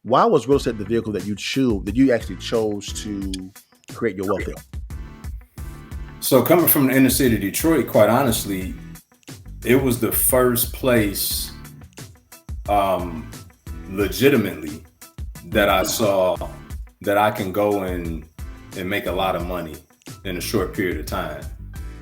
Why was real estate the vehicle that you actually chose to create your wealth in? So coming from the inner city of Detroit, quite honestly, it was the first place, legitimately, that I saw that I can go and make a lot of money in a short period of time.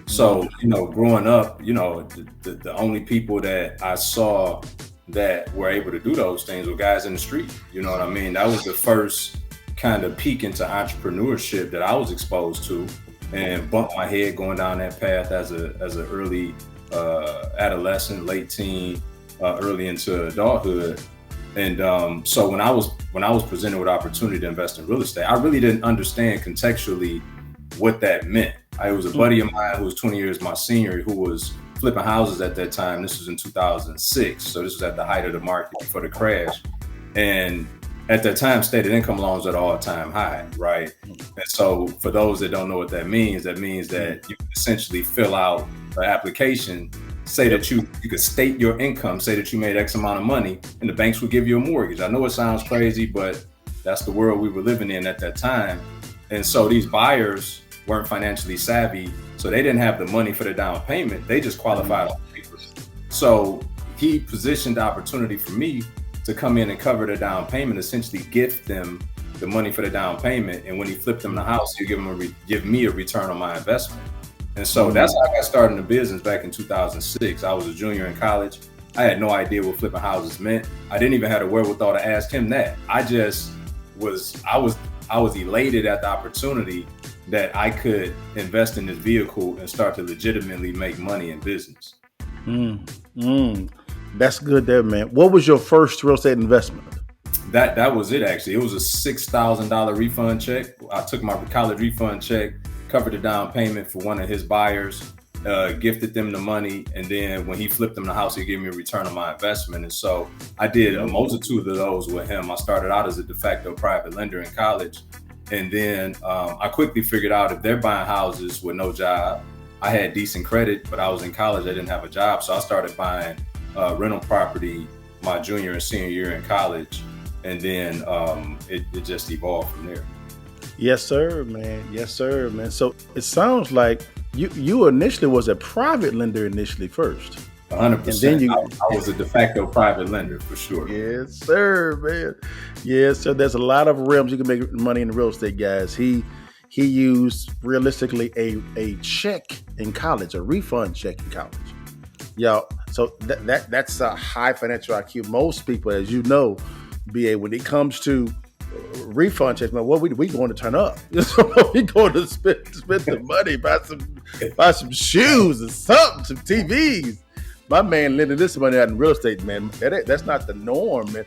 So, growing up, the only people that I saw that were able to do those things were guys in the street. You know what I mean? That was the first kind of peek into entrepreneurship that I was exposed to, and bumped my head going down that path as an early adolescent, late teen, early into adulthood. And so when I was presented with opportunity to invest in real estate, I really didn't understand contextually what that meant. I was a buddy of mine who was 20 years my senior, who was flipping houses at that time. This was in 2006, so this was at the height of the market before the crash. And at that time, stated income loans at all-time high, right? And so for those that don't know what that means that you can essentially fill out an application, say that you could state your income, say that you made X amount of money, and the banks would give you a mortgage. I know it sounds crazy, but that's the world we were living in at that time. And so these buyers weren't financially savvy, so they didn't have the money for the down payment. They just qualified on papers. So he positioned the opportunity for me to come in and cover the down payment, essentially gift them the money for the down payment. And when he flipped them the house, he'd give me a return on my investment. And so that's how I got started in the business back in 2006. I was a junior in college. I had no idea what flipping houses meant. I didn't even have the wherewithal to ask him that. I was elated at the opportunity that I could invest in this vehicle and start to legitimately make money in business. That's good there, man. What was your first real estate investment? That was it, actually. It was a $6,000 refund check. I took my college refund check, covered the down payment for one of his buyers, gifted them the money, and then when he flipped them the house, he gave me a return on my investment. And so I did a multitude of those with him. I started out as a de facto private lender in college, and then I quickly figured out if they're buying houses with no job, I had decent credit, but I was in college, I didn't have a job, so I started buying rental property my junior and senior year in college, and then it just evolved from there. Yes, sir, man. Yes, sir, man. So it sounds like you initially was a private lender initially first. 100%. I was a de facto private lender for sure. Yes, sir, man. Yes, sir. There's a lot of realms you can make money in real estate, guys. He used realistically a check in college, a refund check in college. Yeah. So that's a high financial IQ. Most people, as you know, BA, when it comes to refund checks, man, what we going to turn up? We going to spend the money, buy some shoes or something, some TVs. My man lending this money out in real estate, man. That's not the norm, man.